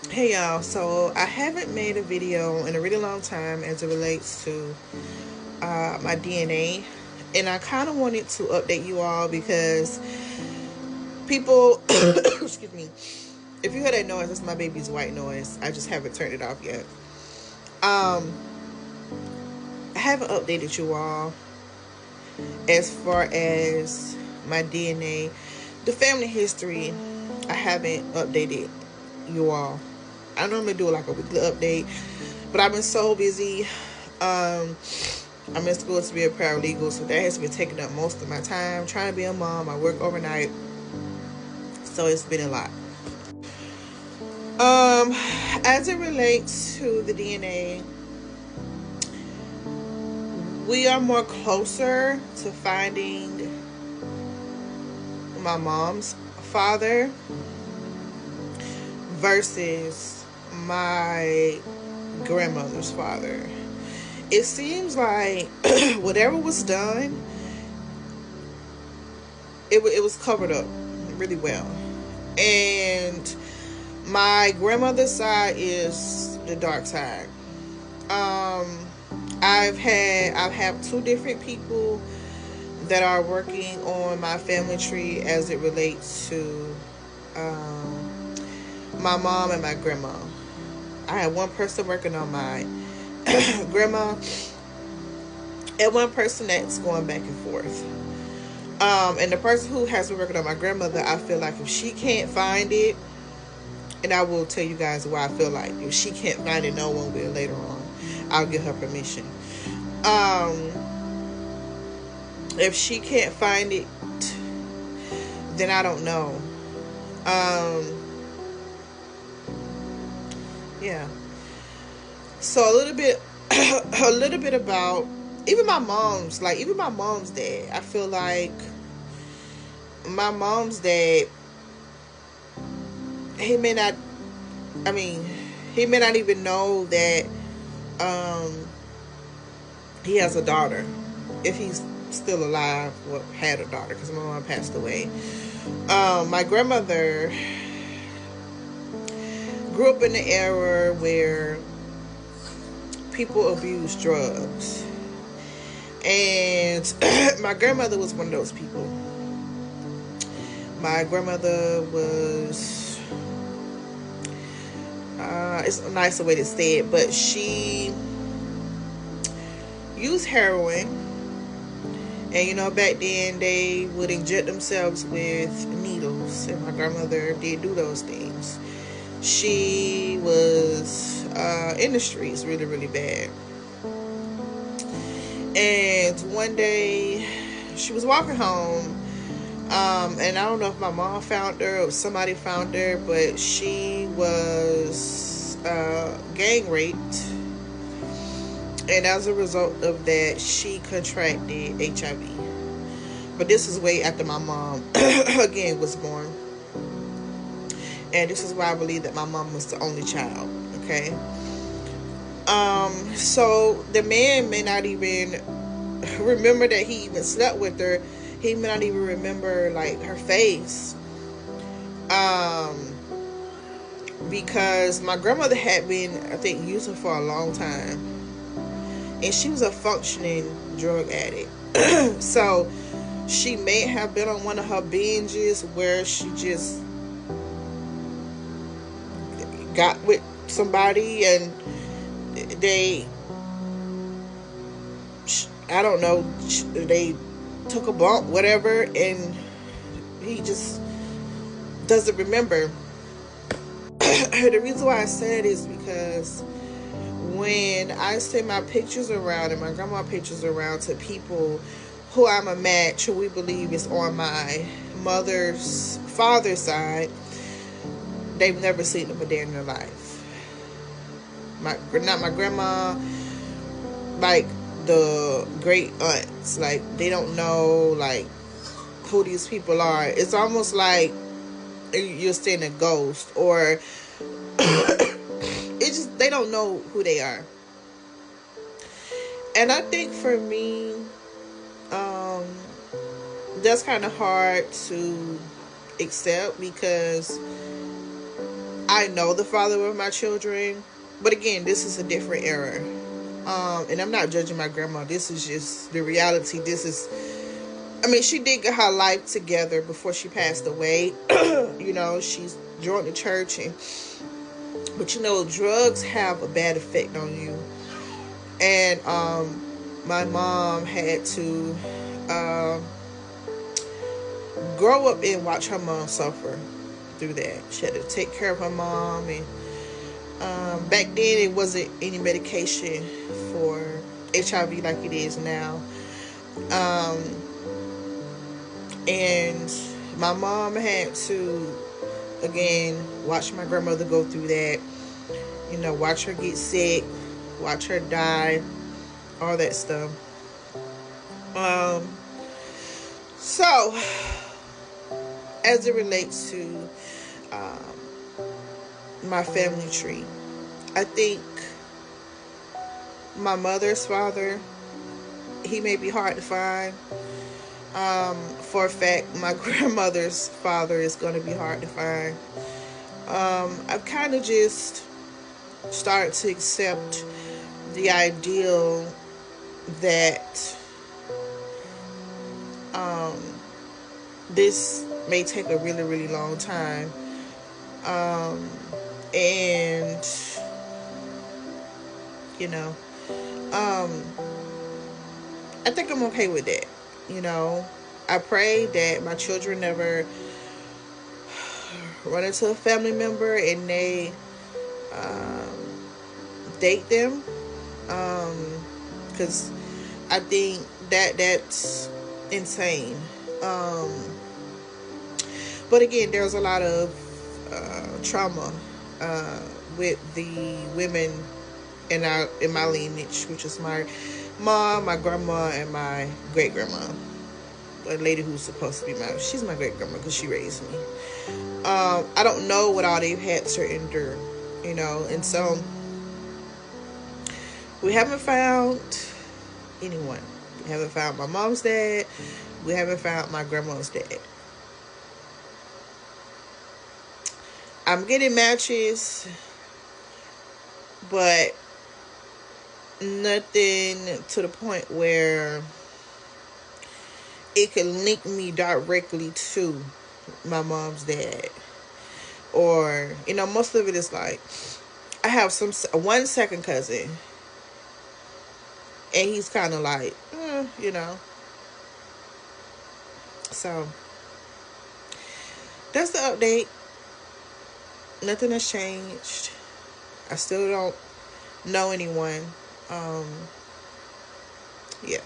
Hey y'all, so I haven't made a video in a really long time as it relates to my DNA, and I kind of wanted to update you all because people, excuse me, if you hear that noise, that's my baby's white noise. I just haven't turned it off yet. Um, I haven't updated you all as far as my DNA, the family history. I haven't updated you all. I normally do like a weekly update, but I've been so busy. Um, I'm in school to be a paralegal, so that has been taking up most of my time. Trying to be a mom, I work overnight, so it's been a lot. Um, as it relates to the DNA, we are more closer to finding my mom's father versus my grandmother's father. It seems like whatever was done, it was covered up really well. And my grandmother's side is the dark side. Um, I've had two different people that are working on my family tree as it relates to my mom and my grandma. I had one person working on my grandma and one person that's going back and forth. And the person who has been working on my grandmother, I feel like if she can't find it, and I will tell you guys why I feel like if she can't find it, no one will later on. I'll give her permission. Um, if she can't find it, then I don't know. Um, yeah. So a little bit, a little bit about even my mom's dad. I feel like my mom's dad, he may not. I mean, he may not even know that um, he has a daughter if he's still alive. Well, had a daughter because my mom passed away. My grandmother grew up in the era where people abused drugs, and my grandmother was one of those people. My grandmother was, it's a nicer way to say it, but she used heroin. And back then they would inject themselves with needles, and my grandmother did do those things. She was in the streets really, really bad. And one day she was walking home, and I don't know if my mom found her or somebody found her, but she was gang raped. And as a result of that, she contracted HIV. But this is way after my mom, again, was born. And this is why I believe that my mom was the only child. Okay. So the man may not even remember that he even slept with her. He may not even remember like her face. Because my grandmother had been, I think, using for a long time, and she was a functioning drug addict. So she may have been on one of her binges where she just got with somebody and they, I don't know, they took a bump, whatever, and he just doesn't remember. The reason why I said it is because when I send my pictures around and my grandma pictures around to people who I'm a match, who we believe is on my mother's father's side, they've never seen them a day in their life. Not my grandma, like the great aunts, like they don't know like who these people are. It's almost like you're seeing a ghost, or it just, they don't know who they are. And I think for me, um, that's kind of hard to accept because I know the father of my children, but again, this is a different era. And I'm not judging my grandma. This is just the reality. This is, I mean, she did get her life together before she passed away. You know, she's joined the church, but you know, drugs have a bad effect on you. And my mom had to grow up and watch her mom suffer through that. She had to take care of her mom, and back then it wasn't any medication for HIV like it is now. And my mom had to, again, watch my grandmother go through that. You know, watch her get sick, watch her die, all that stuff. So, as it relates to my family tree, I think my mother's father, he may be hard to find. For a fact, my grandmother's father is going to be hard to find. I've kind of just started to accept the ideal that this may take a really, really long time. And, you know, I think I'm okay with that. You know, I pray that my children never run into a family member and they date them. Because I think that's insane. But again, there's a lot of trauma with the women in my lineage, which is my mom, my grandma, and my great grandma. A lady who's supposed to be she's my great grandma because she raised me. I don't know what all they've had to endure, you know, and so we haven't found anyone. We haven't found my mom's dad. We haven't found my grandma's dad. I'm getting matches, but nothing to the point where it can link me directly to my mom's dad. Or, you know, most of it is like, I have one second cousin, and he's kind of like, you know. So, that's the update. Nothing has changed. I still don't know anyone. Yeah.